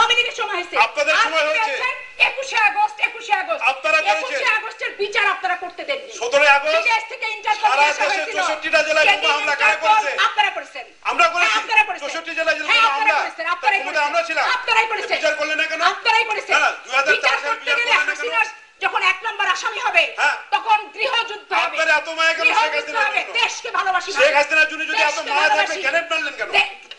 আওয়ামী লীগের সময় হয়েছে, আপনাদের সময় হয়েছে 21 আগস্ট আপনারা করেছেন। 21 আগস্টের বিচার আপনারা করতে দেননি। 17 আগস্ট বিদেশ থেকে ইন্টারপোল সারা দেশে 64টা জেলায় বোমা হামলা কারা করেছে? আপনারা করেছেন। আমরা করেছি। আপনারা করেছেন। 64 জেলায় যে হ্যাঁ, বোমা আপনারা হামলা করেছেন। আপনারাই করেছেন। আমরা ছিলাম। আপনারাই করেছেন। বিচার করলেন না কেন? আপনারাই করেছেন। না, 2004 সালে করতে বিচার গেলে করলেন না কেন? হাসিনা যখন 1 নম্বর আসামি হবে হ্যাঁ। তখন গৃহযুদ্ধ হবে। আপনার এত মায়া কেন শেখ হাসিনার জন্য? দেশকে ভালোবাসি। শেখ হাসিনার জন্য যদি এত মায়া থাকে গ্রেনেড মারলেন কেন?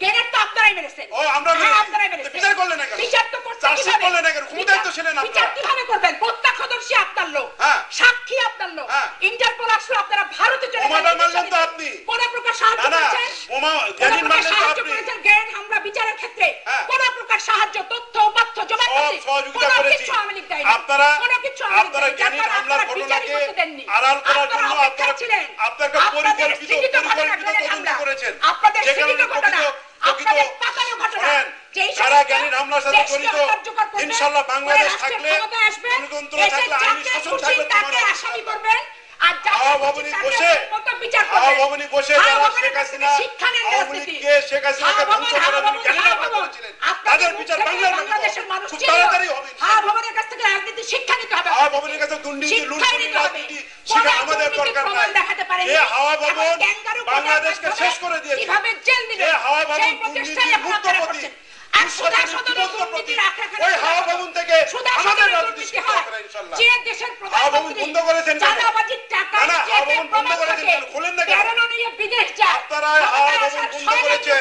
গ্রেনেড তো আপনারাই মেরেছেন। ও আমরা হ্যাঁ, আপনারাই মেরেছেন। বিচার করলেন না কেন? বিচার তো করতে চার্জশিট কিভাবে? করলেন না কেন? ক্ষমতায় তো ছিলেন আপনারা। বিচার কিভাবে করবেন? প্রত্যক্ষদর্শী আপনার লোক, হ্যাঁ। সাক্ষী আপনার লোক, হ্যাঁ। ইন্টারপোল আসলে আপনারা ভারতে চলে বোমাটা মারলেন তো আপনি। কোন প্রকার সাহায্য না, করেছেন? বোমা কোন গ্রেনেড প্রকার মারলেন তো সাহায্য আপনি। করেছেন? গ্রেনেড হামলা বিচারের ক্ষেত্রে হ্যাঁ। কোন প্রকার সাহায্য, তথ্য উপাত্ত জমা সব করতে সহযোগিতা কোনো করেছি। কিছু আওয়ামী লীগ দেয়নি। আপনারা কোনো কিছু আওয়ামী লীগ আপনারা দেয়নি। গ্রেনেড তারপর হামলার আপনারা বিচারই ঘটনাকে করতে দেননি। আড়াল করার আপনারা জন্য অপেক্ষায় ছিলেন। আপনারা আপনাদের পরিকল্পিত স্থগিত ঘটনা, গ্রেনেড তদন্ত হামলা। করেছেন। আপনাদের যে স্থগিত কারণে ঘটনা, আপনাদের পাতানো ঘটনা, শোনেন, যেই যারা সমস্ত গ্রেনেড হামলার সাথে দেশকে জড়িত, অকার্যকর করবেন, ইনশাআল্লাহ বাংলাদেশ রাষ্ট্রের থাকলে, ক্ষমতায় আসবেন, গণতন্ত্র এসে থাকলে, আইনি যাকে শাসন খুশি থাকলে তাকে তোমার আসামি করবেন, আর যাকে হাওয়া খুশি ভবনে তাকে বসে, মতো বিচার হাওয়া করবেন। ভবনে বসে হাওয়া যারা ভবনের শেখ কাছ থেকে হাসিনা, শিক্ষা নেন আওয়ামী রাজনীতি। লীগকে, শেখ হাসিনাকে হাওয়া ধ্বংস ভবন, করার হাওয়া জন্য ভবন, গ্রেনেড হাওয়া হামলা ভবন। করেছিলেন। আপনাদের তাদের মুখ বিচার থেকে বাংলার বাংলাদেশের মানুষ খুব চিনিও। তাড়াতাড়ি হবে। হাওয়া ভবনের কাছ থেকে রাজনীতি শিক্ষা নিতে হবে। হাওয়া ভবনের কাছে দুর্নীতি, শিক্ষাই লুটপাট, নিতে হবে। রাজনীতি কোনো শেখা আমাদের দুর্নীতির দরকার প্রমাণ নাই। দেখাতে পারেননি। যে হাওয়া এখন ভবন ক্যাঙ্গারু কোটার বাংলাদেশকে মাধ্যমে শেষ করে দিয়েছে। কিভাবে জেল দিবেন? যে হাওয়া ভবন সেই প্রচেষ্টাই দুর্নীতির এখন আপনারা মুক্ত করছেন। আর সুদা সদনের দুর্নীতির ওই হাওয়া ভবন থেকে আমাদের রাজনীতি শিক্ষা হয়। হবে ইনশাআল্লাহ। যে দেশের হাওয়া ভবন প্রধানমন্ত্রী বন্ধ করেছেন কেন? চাঁদাবাজির টাকা না, হাওয়া চেপে ভবন বন্ধ প্রমাণ করেছেন থাকে। কেন? খোলেন না কেন? কেরল নিয়ে বিদেশ যায়। আপনারা হাওয়া ভবন বন্ধ করেছেন।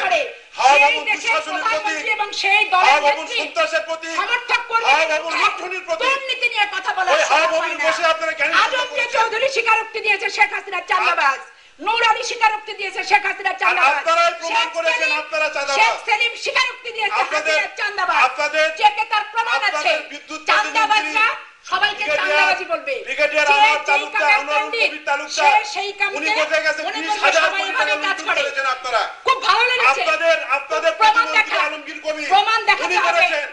হাওয়া ভবন দুঃশাসনের প্রতীক। এবং সেই হাওয়া দলের ভবন নেত্রী সন্ত্রাসের প্রতীক। সমর্থক করবে। হাওয়া ভবন লুণ্ঠনের প্রতীক। দুর্নীতি নিয়ে কথা বলা ওই হাওয়া সম্ভব ভবনে হয় না। বসে আপনারা গ্রেনেড হামলা আজমকে করেছেন। চৌধুরী স্বীকারোক্তি দিয়েছে শেখ হাসিনার চাঁদাবাজ। নূর আলী স্বীকারোক্তি দিয়েছে শেখ হাসিনার চাঁদাবাজ। আপনারাই প্রমাণ শেখ করেছেন সেলিম- আপনারা চাঁদাবাজ। শেখ সেলিম স্বীকারোক্তি দিয়েছে আপনাদের- হাসিনার চাঁদাবাজ। আপনাদের- চেকে তার প্রমাণ আছে। আপনাদের বিদ্যুৎ চাঁদাবাজরা সবাইকে চাঁদাবাজি বলবে। ব্রিগেডিয়ার যে আনোয়ার যেই তালুকদার, কামের আনোয়ার পণ্ডিত, কবির তালুকদার, সে সেই কামকে উনি কোথায় গেছেন? মনে 20,000 করবে কোটি সবাই টাকা এভাবে কাজ লুণ্ঠন করে। করেছেন আপনারা। খুব ভালো লেগেছে। আপনাদের প্রমাণ প্রতিমন্ত্রী দেখা। আলমগীর কবির, প্রমাণ দেখাতে উনি হবে। করেছেন।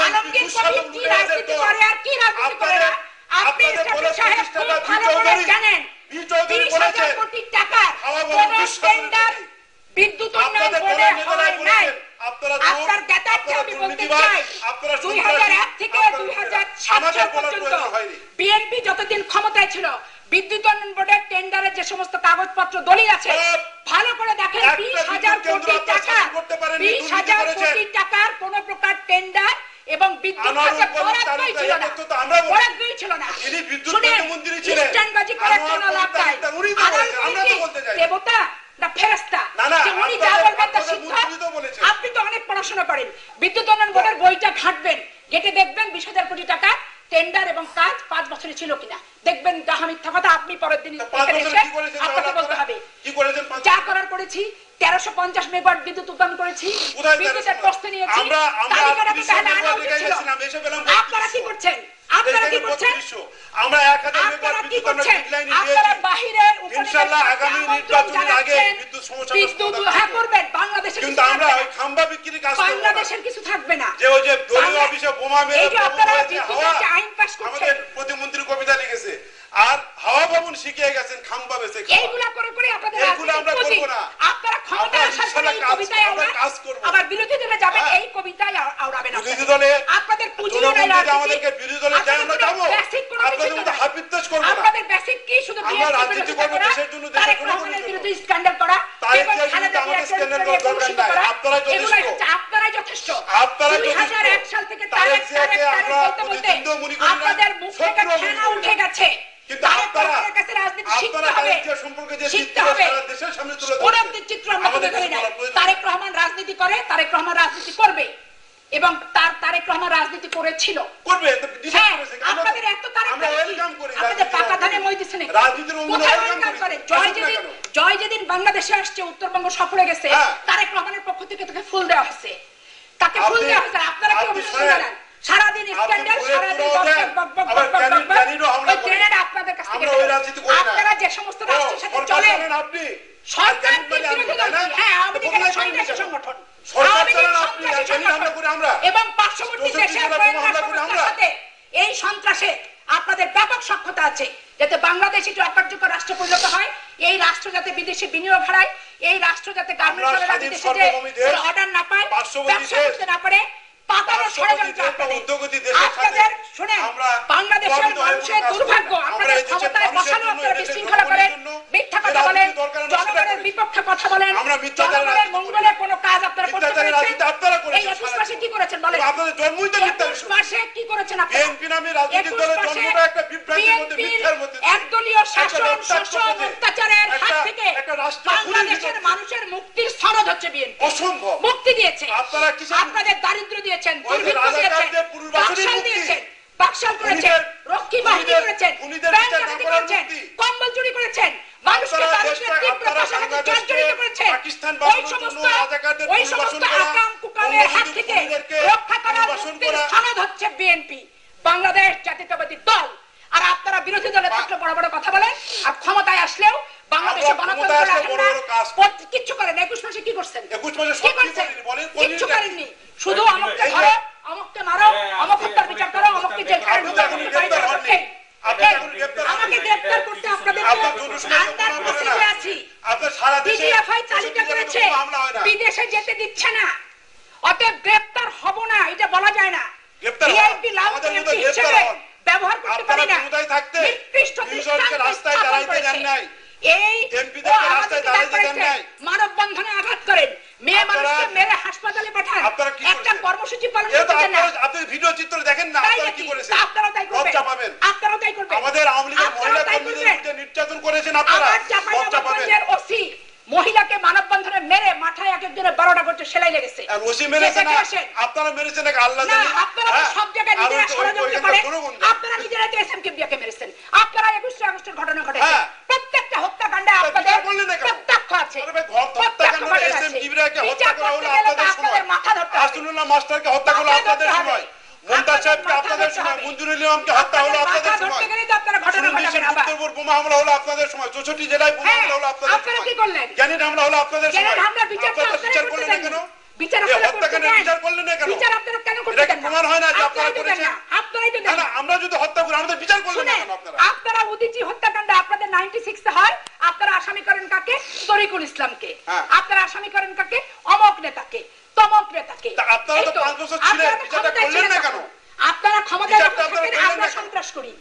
আলমগীর কবির কি রাজনীতি করে আর কি রাজনীতি করে না? আপনি আপনাদের ইসলামী বলে সাহেব খুব প্রতিষ্ঠাতা ভালো করে চৌধুরী, জানেন। বি চৌধুরী 30,000 বলেছেন, কোটি টাকার হাওয়া ভবন কোন দুঃশাসনের টেন্ডার প্রতীক। বিদ্যুৎ উন্নয়ন আপনাদের বোর্ডে দলের নেতারাই হয় নাই। বলেছেন, আপনারা চোর, আপনার জ্ঞাতার্থে আপনারা আমি বলতে দুর্নীতিবাজ, চাই, আপনারা 2001 থেকে আপনারা 2007 আমাদের বলার পর্যন্ত প্রয়োজন হয়নি। বিএনপি যতদিন ক্ষমতায় ছিল বিদ্যুৎ উন্নয়ন বোর্ডের টেন্ডারের যে সমস্ত কাগজপত্র দলিল আছে সব ভালো করে দেখেন। একটা 20,000 বিদ্যুৎ কেন্দ্র কোটি আপনারা টাকা, শাসন করতে পারেননি, দুর্নীতি 20,000 করেছেন। কোটি টাকার কোন প্রকার টেন্ডার এবং বিদ্যুৎ আনোয়ার খাতে কবির বরাদ্দই তালুকদার, ছিল এই না। তথ্য তো আমরা বলছি। বরাদ্দই ছিল না। যিনি বিদ্যুৎ শুনেন, প্রতিমন্ত্রী ছিলেন, স্ট্যান্ডবাজি করে আনোয়ার কোনো লাভ কবির নাই। তালুকদার, উনি তো আনোয়ার বলেছেন, আমরা কবির তো কি বলতে চাই না। দেবতা না ফেরেশতা? না, না, যে উনি যা আপনাদের- বলবেন তা আপনাদের সিদ্ধ। মন্ত্রী তো বলেছেন। আপনি তো অনেক পড়াশোনা করেন। বিদ্যুৎ উন্নয়ন বোর্ডের বইটা ঘাটবেন, ঘেটে দেখবেন 20,000 কোটি টাকা টেন্ডার এবং কাজ 5 বছরে ছিল কিনা। দেখবেন যাহা মিথ্যা কথা আপনি পরের দিন 5 এখানে বছরে এসে কি করেছেন আপনাকে তাহলে বলতে আপনারা? হবে। কি করেছেন 5 যা করার করেছি। 1350 মেগাওয়াট বিদ্যুৎ উৎপাদন করেছি। কোথায় বিদ্যুতের 1350? প্রশ্ন নিয়েছি। আমরা তালিকাটা তো 300 তাহলে আনা মেগাওয়াট উচিত রেখে ছিল। গেছিলাম, এসে পেলাম আপনারা কি 3200 করছেন? আপনারা কি করছেন? আমরা 1000 মেগাওয়াট আপনারা কি বিদ্যুৎ করছেন? ডিক্লাইনে আপনারা দিয়েছি। বাহিরের ইনশাআল্লাহ আগামী নির্বাচনের আগে বিদ্যুৎ সমস্যা বিদ্যুৎ হ্যাঁ করবেন। বাংলাদেশে কিন্তু আমরা ওই খাম্বা বিক্রি কাজ করব না। বাংলাদেশের কিছু থাকবে না। যে ওই যে দলীয় অফিসে বোমা মেরে এই যে আপনারা হয়েছে বিদ্যুতের হাওয়া, যে আইন পাস করছেন, আমাদের প্রতিমন্ত্রী কবিতা লিখেছে। আর হাওয়া ভবন শিখিয়ে গেছেন খাম্বা বেচে খাওয়া। এইগুলা করে করে আপনাদের এইগুলো আমরা রাজনীতির করব না। আপনারা ক্ষমতা আমরা আসার পরে এই ইনশাআল্লাহ কবিতায় আমরা আওড়ান, কাজ করব। আবার বিরোধী দলে যাবেন হ্যাঁ। এই কবিতায় আওড়াবেন। বিরোধী দলে আপনাদের পুঁজি জনগণ নাই যদি রাজনীতি। আমাদেরকে বিরোধী দলে দেয় আমরা যাবো। বেসিক কোনো আপনাদের কিছু মতো নাই। হাপিত্তাজ করব না। আপনাদের বেসিক কি শুধু আমরা বিএনপির রাজনীতি বিরোধিতা করব করা, দেশের জন্য, দেশের তারেক জনগণের রহমানের জন্য। বিরুদ্ধে স্ক্যান্ডাল করা, তারেক এবং জিয়া খালেদা কিন্তু আমাদের জিয়াকে স্ক্যান্ডাল নিয়ে করার দরকার প্রদূষিত নাই। করা, আপনারাই যথেষ্ট। এগুলাই হচ্ছে আপনারাই যথেষ্ট। আপনারাই 2001 যথেষ্ট। সাল থেকে তারেক তারেক জিয়াকে আমরা বলতে বলতে প্রতিদ্বন্দ্বী মনে করি না, আপনাদের মুখ থেকে শত্রু মনে ফেনা করি উঠে না। গেছে। কিন্তু তারেক আপনারা রহমানের কাছে রাজনীতি শিখতে আপনারা হবে। তারেক জিয়া সম্পর্কে যে শিখতে চিত্র হবে। সারা দেশের সামনে তুলে ওরকম চিত্র আমরা তুলে আমাদের ধরি কিছু নাই। বলার প্রয়োজন তারেক রহমান রাজনীতি করে, তারেক রহমান রাজনীতি করবে এবং তারেক রহমান রাজনীতি করেছিল। করবে তো ডিসাইড হ্যাঁ, করেছে। আপনাদের এত তারেক আমরা কি? ওয়েলকাম করি। আপনাদের পাকা ধানে মই দিচ্ছে নাকি? রাজনীতির অঙ্গনে কোথায় ওয়েলকাম ওয়েলকাম করি। করে? আসুক না কেন? জয় যেদিন বাংলাদেশে আসছে, উত্তরবঙ্গ সফরে গেছে, হ্যাঁ। তারেক রহমানের পক্ষ থেকে তাকে ফুল দেওয়া হয়েছে। তাকে ফুল আপনি- দেওয়া হয়েছে। আপনারা কি আপনি অভিযোগ শোনেন। জানান? সারাদিন স্ক্যান্ডাল, ফুলের সারাদিন পুরো দেন, আবার গ্রেনেডও হামলা ওই করেন। গ্রেনেড আপনাদের কাছ থেকে আমরা ওই রাজনীতি করি না। আপনারা যে সমস্ত রাষ্ট্রের সাথে সরকার চলেন, চালান আপনি। সরকার আর গ্রেনেড মারলে বিরোধী আপনি, তাই দল না? হ্যাঁ, আওয়ামী তো লীগের বদলাই করেন সন্ত্রাসী কেন? সংগঠন। সরকার আওয়ামী লীগ চালান আপনি, সন্ত্রাসী আর গ্রেনেড হামলা সংগঠন। করি আমরা। এবং পার্শ্ববর্তী 64 দেশের জেলায় গোয়েন্দা বোমা হামলা করি সংস্থার আমরা। সাথে এই সন্ত্রাসে আপনাদের ব্যাপক সক্ষতা আছে, যাতে বাংলাদেশ একটি অকার্যকর রাষ্ট্র পরিণত হয়, এই রাষ্ট্র যাতে বিদেশি বিনিয়োগ হারায়, এই রাষ্ট্র যাতে গার্মেন্টস আমরা স্বাধীন বিদেশে সার্বভৌম দেশ, অর্ডার না পায়, পার্শ্ববর্তী ব্যবসা দেশ। করতে না পারে, পাতানো ষড়যন্ত্র আপনাদের। উদ্যোগতি দেশের সাথে আপনাদের শুনেন, আমরা বাংলাদেশের প্রভাবিত হয়ে মানুষের কাজ করি। দুর্ভাগ্য, আমরা আপনাদের এই দেশের ক্ষমতায় মানুষের বসানো জন্য, আপনারা এই দেশের বিশৃঙ্খলা জনগণের করেন, জন্য মিথ্যা যে কথা বলেন, রাজনীতি দরকার আমরা সেটা জনগণের করি। বিপক্ষে কথা বলেন, আমরা মিথ্যাচারের জনগণের রাজনীতি মঙ্গলে করি। কোনো কাজ আপনারা করতে মিথ্যাচারের পেরেছেন? রাজনীতি আপনারা করেছেন এই 21 সারা মাসে কি করেছেন বলেন? আপনাদের জন্মই তো মিথ্যা 21 মাসে কি করেছেন আপনারা? বিএনপি নামে রাজনৈতিক 21 দলের মাসে জন্মটা একটা বিভ্রান্তির মধ্যে, বিএনপির মিথ্যার মধ্যে। একদলীয় শাসন, একটা শোষণ, রক্তাক্ত অত্যাচারের হাত একটা- থেকে একটা রাষ্ট্র বাংলাদেশের খুনের মানুষের মুক্তির সনদ হচ্ছে বিএনপি। অসম্ভব। মুক্তি দিয়েছে। আপনারা কিসের- আপনাদের দারিদ্র দিয়েছেন, ওই যে দুর্ভিক্ষ দিয়েছেন, রাজাকারদের পুনর্বাসনের বাকশাল মুক্তি। দিয়েছেন, বাকশাল করেছেন, খুনিদের- রক্ষী বাহিনী খুনিদের- করেছেন, খুনিদের ব্যাংক বিচার না ডাকাতি করার করেছেন, মুক্তি। কম্বল চুরি করেছেন, মানুষকে আপনারা দারিদ্র্যের দেশটা- তীব্র আপনারা পাশাপাশি বাংলাদেশকে জর্জরিত করেছেন। পাকিস্তান ওই বানানোর সমস্ত জন্য রাজাকারদের ওই পুনর্বাসন সমস্ত করা, আকাম কুকামের হাত বঙ্গবন্ধু থেকে খুনিদেরকে রক্ষা করার পুনর্বাসন মুক্তির করা। সনদ হচ্ছে বিএনপি, বাংলাদেশ জাতীয়তাবাদী দল। আর আপনারা বিরোধী দলের পক্ষে বড় বড় কথা বলেন, আর ক্ষমতায় আসলেও বাংলাদেশে আমরা গণতন্ত্র ক্ষমতায় আসলে রাখেন বড় না, বড় কাজ কিচ্ছু করেন। 21 মাসে কি করছেন? 21 মাসে সব কি কি করছেন? করেনি বলেন? কিচ্ছু করেনি করেননি। শুধু এই- অমুককে এই- ধরো, অমুককে মারো, অমুক হত্যার বিচার করো, অমুককে জেল খাটাও, আপনি তো এখন অমুককে গ্রেফতার বাড়ি হননি। ছাড়ো। আপনি এখন গ্রেফতার আমাকে হননি। গ্রেফতার করতে আপনাদের আপনার দুর্নীতি আন্ডার কোনো করে না। প্রসেসে আছি। আপনার সারা দেশে ডিজিএফআই তালিকা কোনো করেছে, মামলা হয় না। বিদেশে যেতে দিচ্ছে না, অতএব গ্রেফতার হব না, এটা বলা যায় না। গ্রেফতার হন। ভিআইপি লাল আমাদের মতো এমপি গ্রেফতার হিসেবে হন। ব্যবহার করতে পারি আপনারা না। ক্ষমতায় থাকতে নিকৃষ্ট দুইজনকে দৃষ্টান্ত রাস্তায় স্থাপন দাঁড়াইতে করেছে। দেন নাই। এই এমপিদেরকে ও রাস্তায় আমাদেরকে দাঁড়াইতে দেন করেছে, নাই। মানববন্ধনে আঘাত করেন, মেয়ে আপনারা- মানুষকে মেরে হাসপাতালে পাঠান, আপনারা কি একটা করেছেন? কর্মসূচি পালন এটা তো করতে দেন না। আপনি ভিডিও চিত্র দেখেন না, তাই আপনারা নাকি? কি করেছেন? আপনারাও তাই করবেন। লজ্জা পাবেন। আপনারাও তাই করবেন। আমাদের আওয়ামী লীগের মহিলা আপনারাও তাই কর্মীদের করবেন। বিরুদ্ধে নির্যাতন করেছেন আপনারা, আমার লজ্জা পাবেন। চাঁপাইনবাবগঞ্জের ওসি মহিলাকে মানববন্ধনে মেরে মাথায় এক একজনের 12টা করতে সেলাই লেগেছে। আর ওসি মেরেছে না, দেখে আসেন। আপনারা মেরেছেন নাকি আল্লাহ না, জানে? আপনারা তো হ্যাঁ? সব জায়গায় আর নিজেরা ওই- ষড়যন্ত্র ওইখানকার করেন। জনগণ। আপনারা নিজেরা তো এসএম কিবরিয়াকে মেরেছেন, আপনারা 21 আগস্টের ঘটনা ঘটেছে। হ্যাঁ। প্রত্যেকটা হত্যাকাণ্ডে আপনাদের বিচার করলেন না কেন? প্রত্যক্ষ আছে। আরে ভাই, হত্যাকাণ্ড এসএম কিবরিয়াকে হত্যা করা হলো আপনাদের সময়, মাথা ধরতে হবে। আসদুল্লাহ মাস্টারকে হত্যা করলো মাথা আপনাদের ধরতে সময়, হবে। মুমতাজ সাহেবকে মাথা আপনাদের ধরতে সময়, হবে। মঞ্জুরুল ইসলামকে হত্যা হলো আপনাদের মাথা সময়, ধরতে গেলেই তো আপনারা ঘটনা ঘটাবেন আবার। উত্তরপুর বোমা হামলা হলো আপনাদের সময়, 64 জেলায় বোমা হ্যাঁ, হামলা হলো আপনাদের আপনারা সময়, কি করলেন? গ্যানেড হামলা হলো আপনাদের গ্যানেড সময়। হামলার বিচার তো আপনারা আপনারা বিচার করতে করলেন না দেননি। কেন? বিচার এই আপনারা করতে হত্যাকাণ্ডের দেন। বিচার করলেন না কেন? বিচার আপনারা কেন করতে এটা কি দেন না? প্রমাণ হয় না যে আপনারা আপনারাই তো দেন করেছেন? না। আপনারাই তো না দেন না, না। আমরা যদি হত্যা করি আমাদের বিচার করলেন না শুনেন, কেন আপনারা? আপনারা উদিচি হত্যাকাণ্ড আপনাদের 96 এ হয়, আপনারা আসামি করেন কাকে? তরিকুল ইসলামকে। হ্যাঁ। আপনারা আসামি করেন কাকে? অমক নেতাকে, তমক নেতাকে। তা আপনারা তো এই তো। 5 বছর ছিলেন, আপনারা তো বিচারটা ক্ষমতায় করলেন ছিলেন না তখন। কেন? আপনারা ক্ষমতায় বিচারটা যখন আপনারা থাকেন, করলেন আমরা না কেন? সন্ত্রাস করি,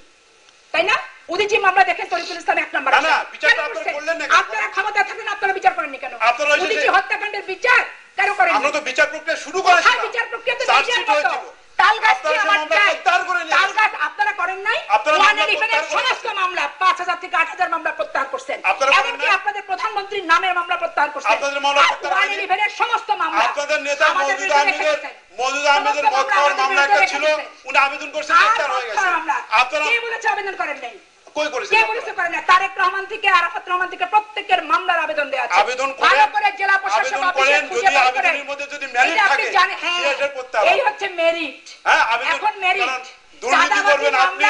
তাই না? উদিচি মামলা দেখেন তরিকুল ইসলাম 1 নম্বর না, না, আসামি। বিচারটা কেন আপনারা করছেন? করলেন না কেন? আপনারা ক্ষমতায় থাকেন, আপনারা বিচার করেননি কেন? আপনারা এসেছে- উদিচি হত্যাকাণ্ডের বিচার কেন করেননি? আমরা তো বিচার প্রক্রিয়া শুরু কোথায় করেছিলাম, বিচার প্রক্রিয়া? তো চার্জশিট বিচার কত? হয়েছিল। তালগাছ আপনারা কি সেই আমার মামলা চাই? প্রত্যাহার করে নিয়েছেন। তালগাছ আপনারা করেন নাই? আপনারা ওয়ান মামলা ইলেভেনের প্রত্যাহার সমস্ত মামলা 5000 থেকে 8000 মামলা প্রত্যাহার করছেন। আপনারা করেন এমনকি নাই? আপনাদের প্রধানমন্ত্রীর নামের মামলা প্রত্যাহার করছেন। আপনাদের মামলা আর প্রত্যাহার ওয়ান হয়নি? ইলেভেনের সমস্ত মামলা আপনাদের নেতা আমাদের মওদুদ বিরুদ্ধে আহমেদের রেখেছেন। মওদুদ আহমেদের সমস্ত মদ খাওয়ার আমাদের মামলা একটা বিরুদ্ধে ছিল, রেখেছেন। উনি আবেদন করছেন, আর গ্রেফতার হয়ে মদ গেছে। খাওয়ার মামলা। আপনারা কে বলেছে আবেদন করেন নাই? কই করেছেন কে আপনারা? বলেছে করেন না? তারেক রহমান থেকে আরাফাত রহমান থেকে প্রত্যেকের মামলার আবেদন দেওয়া আছে। আবেদন করেন, ভালো করে জেলা প্রশাসক আবেদন অফিসে করেন, খুঁজে যদি বের করেন। আবেদনের মধ্যে যদি মেরিট এটা আপনি থাকে, জানেন, হ্যাঁ, সিএসের প্রত্যাহার এই হবে। হচ্ছে মেরিট। হ্যাঁ, আবেদন- এখন মেরিট। কারণ দুর্নীতি করবেন আপনি,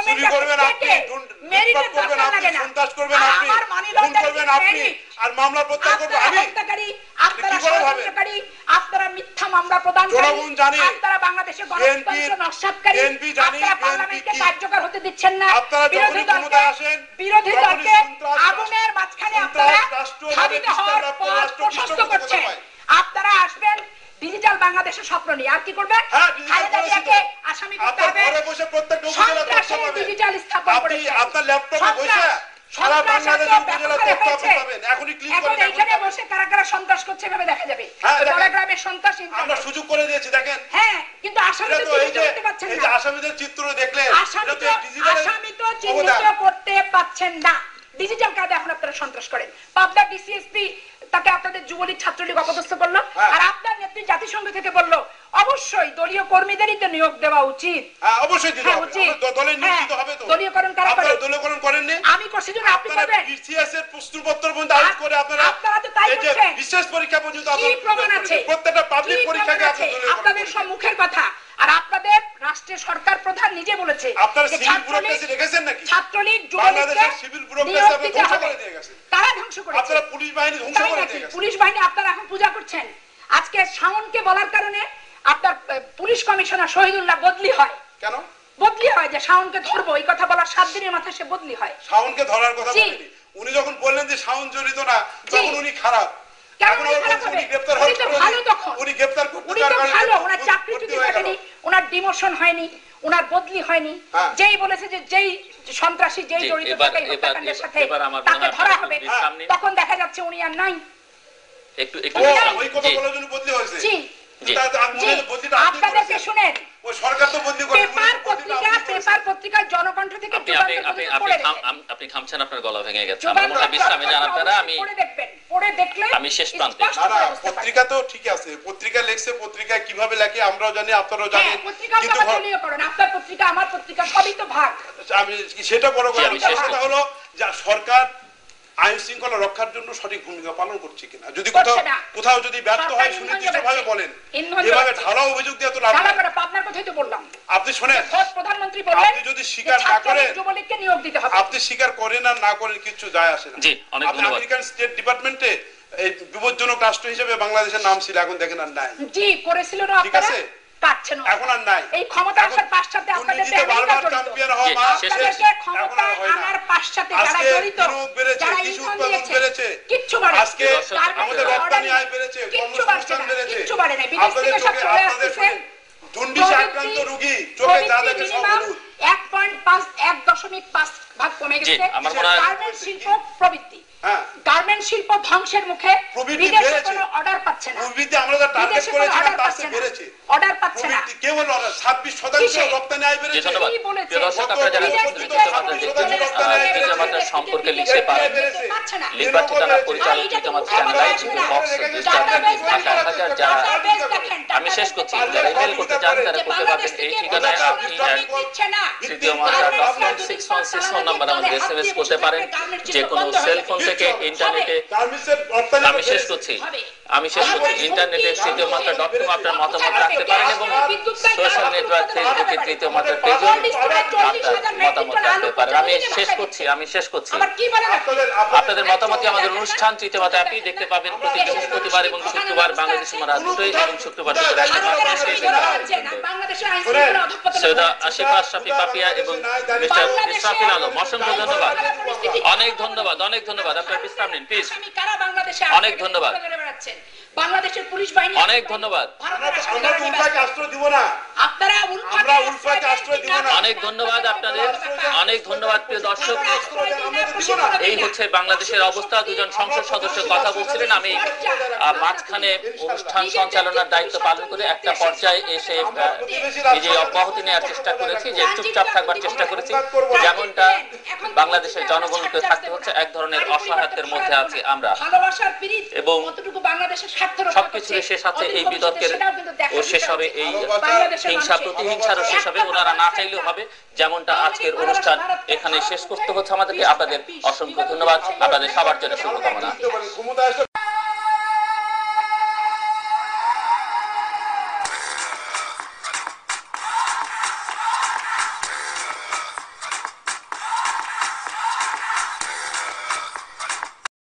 চুরি করবেন আপনি, লুটপাট করবেন আপনি, সন্ত্রাস করবেন আপনি, খুন করবেন আপনি, আর মামলা প্রত্যাহার করবো আমি। আপনারা কি করে ভাবেন? ষড়যন্ত্রকারী, আপনারা মিথ্যা মামলা প্রদানকারী, জনগণ জানে, আপনারা বাংলাদেশে BNP গণতন্ত্র নস্যাৎকারী, BNP জানে, আপনারা BNP পার্লামেন্টকে কি? কার্যকর হতে দিচ্ছেন না। আপনারা বিরোধী যখনই ক্ষমতায় আসেন, বিরোধী তখনই দলকে সন্ত্রাস, আগুনের মাঝখানে সন্ত্রাস, আপনারা রাষ্ট্রভাবে ধাবিত হওয়ার বিস্তার, পথ রাষ্ট্র প্রশস্ত বিস্তার করছেন। কোথায়? আপনারা আসবেন ডিজিটাল বাংলাদেশের স্বপ্ন নিয়ে, আর কি করবেন? হ্যাঁ, digital খালেদা policy তো। জিয়াকে আসামি করতে আপনার হবে। ঘরে বসে প্রত্যেকটা উপজেলা তথ্য সন্ত্রাসের পাবেন। ডিজিটাল স্থাপন আপনি করেছেন। আপনার ল্যাপটপে বসে সন্ত্রাস, সারা সন্ত্রাস বাংলাদেশের এত উপজেলা ব্যাপক তথ্য আপনি হয়েছে। পাবেন। এখনই ক্লিক এখন করেন, এইখানে এখনই বসে কারা কারা সন্ত্রাস করছে এভাবে দেখা যাবে। হ্যাঁ, দেখেন। দলাগ্রামের সন্ত্রাস আমরা ইন্টারনেট। সুযোগ করে দিয়েছি, দেখেন। হ্যাঁ, কিন্তু এটা আসামিদের তো এই চিহ্নিত যে করতে পারছেন এই যে না। আসামিদের চিত্র দেখলেন, আসামি এটা তো তো এই ডিজিটাল আসামি তো চিহ্নিত করতে পারছেন না। ডিজিটাল কার্ডে এখন আপনারা সন্ত্রাস করেন। পাবনা ডিসিএসপি তাকে আপনাদের যুবলীগ ছাত্রলীগ অপদস্থ করলো, হ্যাঁ। আর আপনার নেত্রী জাতিসংঘ থেকে বললো অবশ্যই দলীয় কর্মীদেরই তো নিয়োগ দেওয়া উচিত। হ্যাঁ, অবশ্যই দিতে হ্যাঁ, হবে। উচিত। আমরা দলে নিয়োজিত হ্যাঁ, হবে তো। দলীয়করণ কারা করে? আপনারা দলীয়করণ করেননি? আমি করছি জন্য আপনি আপনারা করবেন। বিসিএস এর প্রশ্নপত্র পর্যন্ত আউট করে আপনারা আপনারা তো তাই এই যে করছেন। বিশেষ পরীক্ষা পর্যন্ত কি আপনারা প্রমাণ করেছেন। আছে? প্রত্যেকটা পাবলিক কি পরীক্ষাকে প্রমাণ আপনারা আছে? দলীয়করণ আপনাদের করেছেন। সম্মুখের কথা। আর আপনাদের রাষ্ট্রের সরকার প্রধান নিজে বলেছে আপনারা যে সিভিল ব্যুরোক্রেসি রেখেছেন নাকি? ছাত্রলীগ বাংলাদেশের সিভিল ব্যুরোক্রেসি আপনারা ধ্বংস করে দিয়ে গেছেন। তারা ধ্বংস করেছে। আপনারা পুলিশ বাহিনী ধ্বংস তাই করে নাকি? দিয়ে গেছেন। পুলিশ বাহিনী আপনারা এখন পূজা করছেন। আজকে শাওনকে বলার কারণে আপনার পুলিশ কমিশনার শহীদুল্লাহ বদলি হয়। কেন? বদলি হয় যে শাওনকে ধরবো, এই কথা বলার 7 দিনের মাথায় সে বদলি হয়। শাওনকে ধরার কথা জি। বলিনি। উনি যখন বললেন যে শাওন জড়িত না, জি। তখন উনি খারাপ। কেন এখন উনি আবার খারাপ বলছে হবে? উনি গ্রেফতার উনি তো হওয়ার ভালো তখন। উনি গ্রেফতার করতে উনি যাওয়ার তো কারণে ভালো, ওনার চাকরি ভর্তি চুক্তি হয়ে গেল। কাটেনি, ওনার ডিমোশন হয়নি, ওনার বদলি হয়নি। হ্যাঁ। যেই বলেছে যে যেই সন্ত্রাসী যেই জি, জড়িত এবার- থাকে এই এবার- হত্যাকাণ্ডের সাথে এবার আমার মনে তাকে হয় ধরা আপনারা হবে, একটু বিশ্রাম নিন। তখন দেখা যাচ্ছে উনি আর নাই। একটু ও, বিশ্রাম। ওই কথা জি, বলার জন্য বদলি হয়েছে। জি জি। জি, আপনাদেরকে শুনেন, ওই সরকার তো বদলি করে পেপার পত্রিকার জনকণ্ঠ থেকে আপনি যুগান্তর আপনি পর্যন্ত আপনি পড়ে আপনি দেখবেন। আপনি থামছেন, আপনার গলা ভেঙে গেছে। আমার যুগান্তর মনে হয় বিশ্রামে যান পত্রিকা আপনারা। আমি পড়ে দেখবেন, পড়ে দেখলে আমি শেষ প্রান্তে। স্পষ্ট না না, করে বুঝতে পারবেন। পত্রিকা তো ঠিক আছে, পত্রিকা লেখছে, পত্রিকা কিভাবে লেখে আমরাও জানি, আপনারাও হ্যাঁ, জানেন, পত্রিকাও তো কিন্তু আবার দলীয় করেন, আপনার পত্রিকা আমার পত্রিকা সবই তো ভাগ। আমি সেটা বড় কথা। আমি শেষ কথা হলো যে সরকার আইন শৃঙ্খলা রক্ষার জন্য সঠিক ভূমিকা পালন করছে কিনা, যদি করছে না। কোথাও যদি ব্যর্থ সরকার হয় ইন্ধন সুনির্দিষ্টভাবে যোগাচ্ছে। বলেন। ইন্ধন এভাবে যোগাচ্ছে। ঢালা অভিযোগ দিয়ে তো লাভ ঢালা নেই। করে আপনার কথাই তো বললাম। আপনি শোনেন, খোদ প্রধানমন্ত্রী বললেন আপনি যদি যে স্বীকার না ছাত্রলীগ, করেন, যুবলীগকে নিয়োগ দিতে হবে। আপনি স্বীকার করেন আর না করেন কিছু যায় আসে না। জি, অনেক আপনি ধন্যবাদ। আমেরিকান স্টেট ডিপার্টমেন্টে এই বিপজ্জনক রাষ্ট্র হিসেবে বাংলাদেশের নাম ছিল, এখন দেখেন আর নাই। জি করেছিল না ঠিক আপনারা, আছে? পাচ্ছেন না। এখন আর নাই। এই ক্ষমতা এখন আসার পাশ্চাত্যে আপনাদের দুর্নীতিতে বারবার চ্যাম্পিয়ন হওয়া জি, মা শেষ শেষ। আপনাদেরকে এখন আর ক্ষমতায় হয় না। আনার পাশ্চাত্যে যারা আজকে জড়িত, বিনিয়োগ বেড়েছে, যারা কৃষি ইন্ধন উৎপাদন দিয়েছে, বেড়েছে, কিচ্ছু বাড়ে আজকে আমাদের রপ্তানি আয় বেড়েছে, কর্মসংস্থান বেড়েছে। কিচ্ছু বাড়ে না, বিদেশ আপনাদের থেকে সব চোখে, চলে আপনাদের আসতেছে। জন্ডিসে আক্রান্ত রোগী চোখে যা দেখে সব হলুদ। 1.5 ভাগ কমে জি, গেছে। আমার মনে হয়- গার্মেন্টস শিল্প প্রবৃদ্ধি, হ্যাঁ, গার্মেন্ট শিল্প ধ্বংসের মুখে, প্রবৃদ্ধি বিদেশে বেড়েছে। কোনো অর্ডার পাচ্ছে না, প্রবৃদ্ধি আমরা যা টার্গেট বিদেশে কোনো করেছিলাম অর্ডার তার পাচ্ছে চেয়ে না, বেড়েছে। অর্ডার পাচ্ছে না। প্রবৃদ্ধি কেবল 26% কিসে? রপ্তানি আয় জি, বেড়েছে। ধন্যবাদ। কি বলেছে? প্রিয় দর্শক, আপনারা যারা বিদেশ তৃতীয় থেকে মাত্রা সবকিছু দেখছেন, চলে আসছে, তৃতীয় মাত্রা সম্পর্কে লিখতে পারেন। বিদেশে পাচ্ছে না। লিখবার ঠিকানা পরিচালক এটা তো তৃতীয় মাত্রা মুখে চ্যানেল, আসবে না। বক্স ডাটাবেস ঢাকা দেখেন, 1000। যারা ডাটাবেস দেখেন, আমি শেষ করছি, ডাটাবেস যারা দেখেন। ইমেল করতে চান তারা যে করতে বাংলাদেশ পারবেন এই থেকে ঠিকানায়। কোনো আপনি শ্রমিক দিচ্ছে না। তৃতীয় মাত্রা .com/616 ফোন নাম্বার আমাদের SMS করতে পারেন। যে কোনো সেল ফোন থেকে ইন্টারনেটে। গার্মেন্টসের রপ্তানি আমি শেষ করছি, ইন্টারনেটে তৃতীয় মাত্রা .com আপনার মতামত রাখতে পারেন এবং সোশ্যাল নেটওয়ার্ক ফেসবুকে তৃতীয় মাত্রা পেজে আপনার মতামত রাখতে পারেন। আমি শেষ করছি। আবার কি বলেন আপনি? আপনাদের মতামতই আমাদের অনুষ্ঠান তৃতীয় মাত্রা অ্যাপেই দেখতে পাবেন প্রতি বৃহস্পতিবার এবং শুক্রবার বাংলাদেশ সময় রাত 2টায় এবং শুক্রবার দুপুর 1টায়। ভারতের আসামি ধরা হচ্ছে না, বাংলাদেশের আইন শৃঙ্খলা অধঃপতন সৈয়দা হচ্ছে। আশিফা আশরাফি পাপিয়া এবং মিস্টার ইসরাফিল আলম, অসংখ্য ধন্যবাদ। অনেক ধন্যবাদ, অনেক ধন্যবাদ। আপনার বিশ্রাম নিন প্লিজ। আসামি কারা বাংলাদেশে অনেক ধন্যবাদ। ধরে বেড়াচ্ছেন? বাংলাদেশের পুলিশ বাহিনী অনেক ধন্যবাদ। ভারতের আসামি আমরা ধরে উল্টাকে বেড়াচ্ছেন। আশ্রয় দিব না। আপনারা আমরা উল্টাকে আশ্রয় দিব না। অনেক ধন্যবাদ আপনাদের, অনেক ধন্যবাদ প্রিয় দর্শক। এই হচ্ছে বাংলাদেশের অবস্থা। দুজন সংসদ সদস্য কথা বলছিলেন। আমি মাঝখানে অনুষ্ঠান সঞ্চালনার দায়িত্ব পালন করে একটা পর্যায়ে এসে নিজে অব্যাহতি নেওয়ার চেষ্টা করেছি, যে চুপচাপ থাকবার চেষ্টা করেছি। যেমনটা বাংলাদেশের জনগণকে থাকতে হচ্ছে, এক ধরনের অসহায়ত্বের মধ্যে আছি আমরা এবং সবকিছুর শেষ আছে এই বিতর্কের ও শেষ হবে, এই হিংসা প্রতিহিংসারও শেষ হবে। ওনারা না চাইলেও হবে। যেমনটা আজকের অনুষ্ঠান এখানে শেষ করতে হচ্ছে আমাদেরকে। আপনাদের অসংখ্য ধন্যবাদ, আপনাদের সবার জন্য শুভকামনা। ক্ষমতা আসলে